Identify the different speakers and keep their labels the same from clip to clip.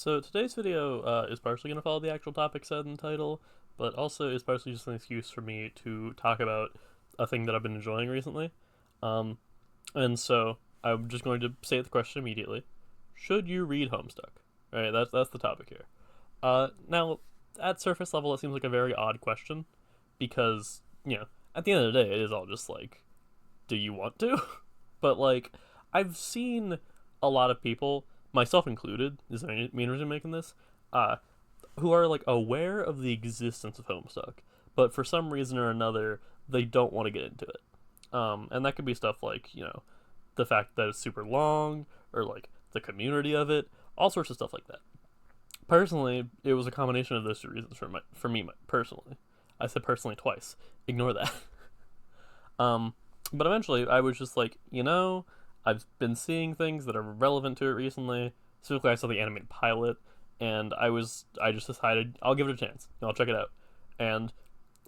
Speaker 1: So today's video is partially going to follow the actual topic said in the title, but also is partially just an excuse for me to talk about a thing that I've been enjoying recently. Um, and so I'm just going to say the question immediately: should you read Homestuck? Right, that's the topic here. Now, at surface level, it seems like a very odd question because at the end of the day, it is all just like, do you want to? But like, I've seen a lot of people, myself included, is there any mean reason making this? Uh, who are like aware of the existence of Homestuck, but for some reason or another, they don't want to get into it. And that could be stuff like the fact that it's super long, or like the community of it, all sorts of stuff like that. Personally, it was a combination of those two reasons for me personally. I said personally twice. Ignore that. Um, but eventually, I was just like, I've been seeing things that are relevant to it recently. Specifically, I saw the animated pilot, and I just decided I'll give it a chance. I'll check it out. And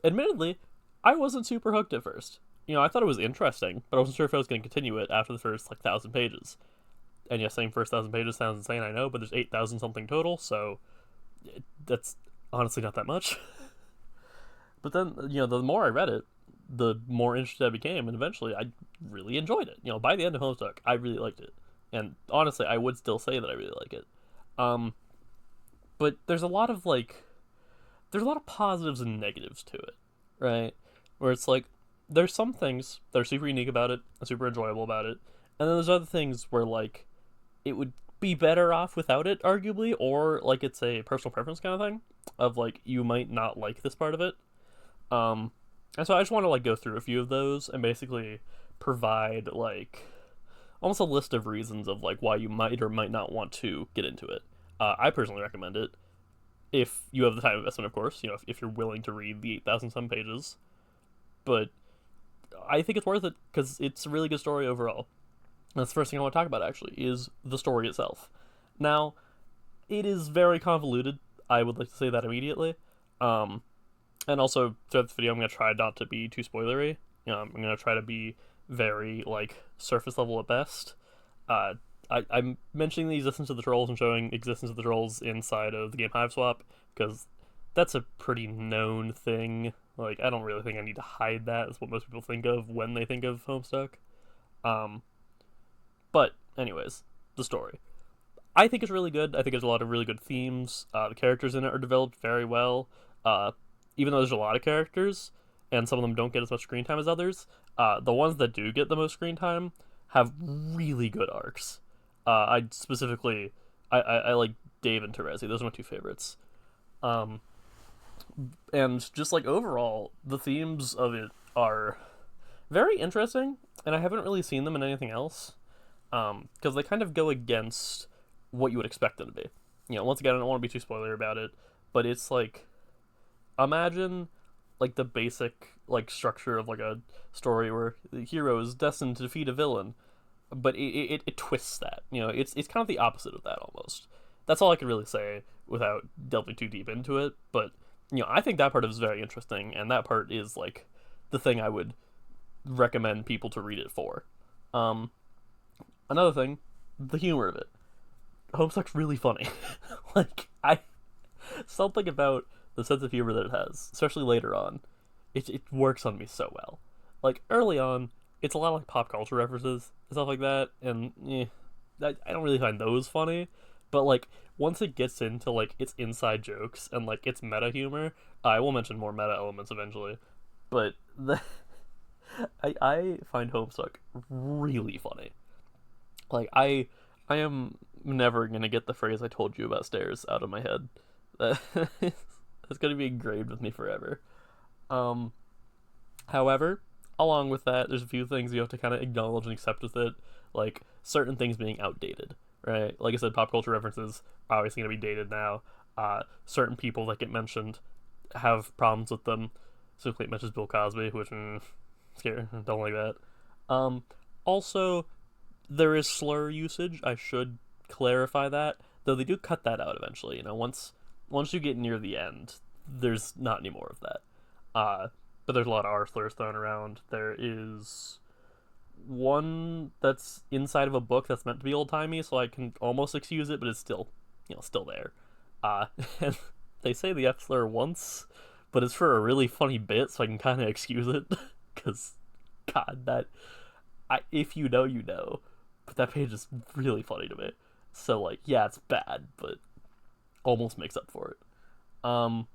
Speaker 1: admittedly, I wasn't super hooked at first. I thought it was interesting, but I wasn't sure if I was going to continue it after the first like 1,000 pages. And yes, saying first 1,000 pages sounds insane, I know, but there's 8,000 something total, so that's honestly not that much. But then, the more I read it, the more interested I became, and eventually I really enjoyed it. By the end of Homestuck, I really liked it, and honestly, I would still say that I really like it. Um, but there's a lot of positives and negatives to it, right? Where it's like there's some things that are super unique about it, and super enjoyable about it, and then there's other things where like it would be better off without it, arguably, or like it's a personal preference kind of thing of like you might not like this part of it. Um, and so I just want to like go through a few of those and basically provide like almost a list of reasons of like why you might or might not want to get into it. I personally recommend it if you have the time investment, of course. If you're willing to read the 8,000 some pages, but I think it's worth it because it's a really good story overall. That's the first thing I want to talk about actually is the story itself. Now, it is very convoluted. I would like to say that immediately. Um, and also throughout the video, I'm gonna try not to be too spoilery. I'm gonna try to be very like surface level at best. Uh, I'm mentioning the existence of the trolls and showing existence of the trolls inside of the game Hive Swap because that's a pretty known thing. Like I don't really think I need to hide that. It's what most people think of when they think of Homestuck. Um, but anyways, the story. I think it's really good. I think there's a lot of really good themes. The characters in it are developed very well. Uh, Even though there's a lot of characters, and some of them don't get as much screen time as others, the ones that do get the most screen time have really good arcs. I specifically, I like Dave and Terezi. Those are my two favorites. Um, and just like overall, the themes of it are very interesting, and I haven't really seen them in anything else. Because they kind of go against what you would expect them to be. Once again, I don't want to be too spoiler about it, but it's like imagine like the basic like structure of like a story where the hero is destined to defeat a villain, but it twists that. It's kind of the opposite of that almost. That's all I can really say without delving too deep into it. But I think that part is very interesting, and that part is like the thing I would recommend people to read it for. Um, Another thing, the humor of it. Homestuck's really funny. like I something about the sense of humor that it has, especially later on, it works on me so well. Like early on, it's a lot of like pop culture references and stuff like that, and I don't really find those funny. But like once it gets into like its inside jokes and like its meta humor, I will mention more meta elements eventually. But I find Homestuck really funny. Like I am never gonna get the phrase "I told you about stairs" out of my head. That's gonna be engraved with me forever. Um, However, along with that, there's a few things you have to kind of acknowledge and accept with it, like certain things being outdated, right? Like I said, pop culture references are obviously gonna be dated now. Certain people that get mentioned have problems with them. Specifically, it mentions Bill Cosby, which scary, don't like that. Um, Also, there is slur usage. I should clarify that, though they do cut that out eventually. Once you get near the end, there's not any more of that. But there's a lot of R slurs thrown around. There is one that's inside of a book that's meant to be old timey, so I can almost excuse it, but it's still still there. Uh, and they say the F slur once, but it's for a really funny bit, so I can kind of excuse it. Because, God, if you know, you know. But that page is really funny to me. So, like, yeah, it's bad, but almost makes up for it. So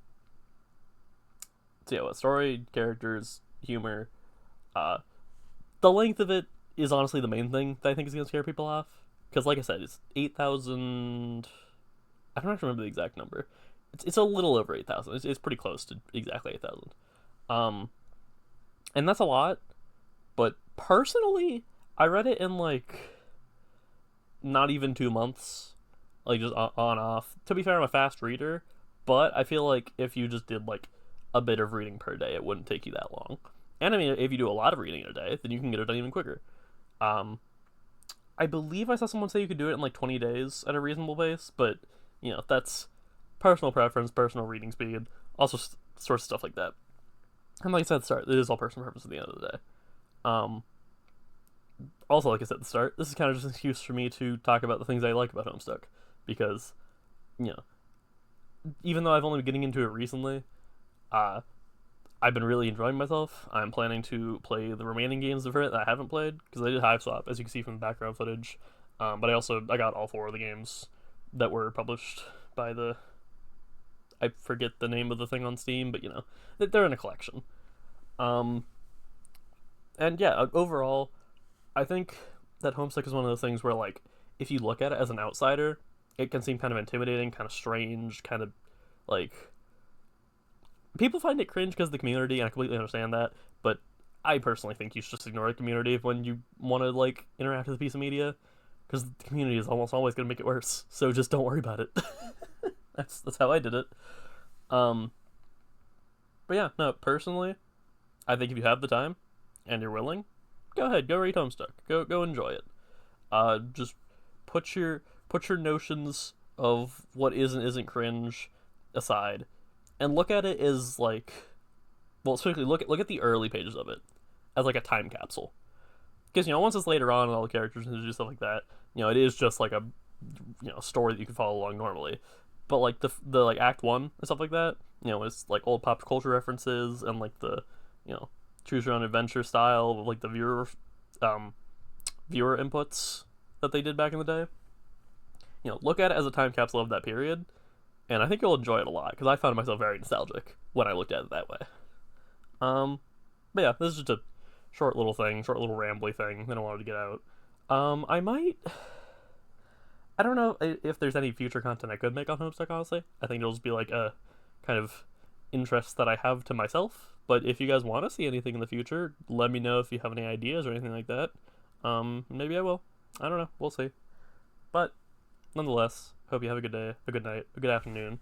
Speaker 1: yeah, what story, characters, humor, uh, the length of it is honestly the main thing that I think is gonna scare people off. Because, like I said, it's 8,000. I don't actually remember the exact number. It's a little over 8,000. It's pretty close to exactly 8,000. Um, and that's a lot. But personally, I read it in like not even 2 months, like just on off. To be fair, I'm a fast reader, but I feel like if you just did like a bit of reading per day, it wouldn't take you that long. And I mean, if you do a lot of reading in a day, then you can get it done even quicker. Um, I believe I saw someone say you could do it in like 20 days at a reasonable pace, but that's personal preference, personal reading speed, also sorts of stuff like that. And like I said at the start, it is all personal preference at the end of the day. Um, Also, like I said at the start, this is kind of just an excuse for me to talk about the things I like about Homestuck, because you know, even though I've only been getting into it recently, uh, I've been really enjoying myself. I'm planning to play the remaining games of it that I haven't played because I did Hive Swap, as you can see from the background footage. But I got all 4 of the games that were published by the I forget the name of the thing on Steam, but they're in a collection. Um, and yeah, overall, I think that Homestuck is one of those things where, like, if you look at it as an outsider, it can seem kind of intimidating, kind of strange, kind of like people find it cringe because of the community, and I completely understand that. But I personally think you should just ignore the community when you want to like interact with a piece of media, because the community is almost always going to make it worse. So just don't worry about it. That's how I did it. Um, but yeah, no, personally, I think if you have the time and you're willing, go ahead, go read Homestuck. Go enjoy it. Just put your notions of what is and isn't cringe aside, and look at it as like, well, especially look at the early pages of it as like a time capsule. Because once it's later on and all the characters and do stuff like that, it is just like a story that you can follow along normally. But like the like Act 1 and stuff like that, it's like old pop culture references and like the choose your own adventure style with like the viewer inputs that they did back in the day. Look at it as a time capsule of that period, and I think you'll enjoy it a lot because I found myself very nostalgic when I looked at it that way. But yeah, this is just a short little rambly thing that I wanted to get out. I might. I don't know if there's any future content I could make on Homestuck, honestly. I think it'll just be like a kind of interest that I have to myself. But if you guys want to see anything in the future, let me know if you have any ideas or anything like that. Maybe I will. I don't know. We'll see. But nonetheless, hope you have a good day, a good night, a good afternoon.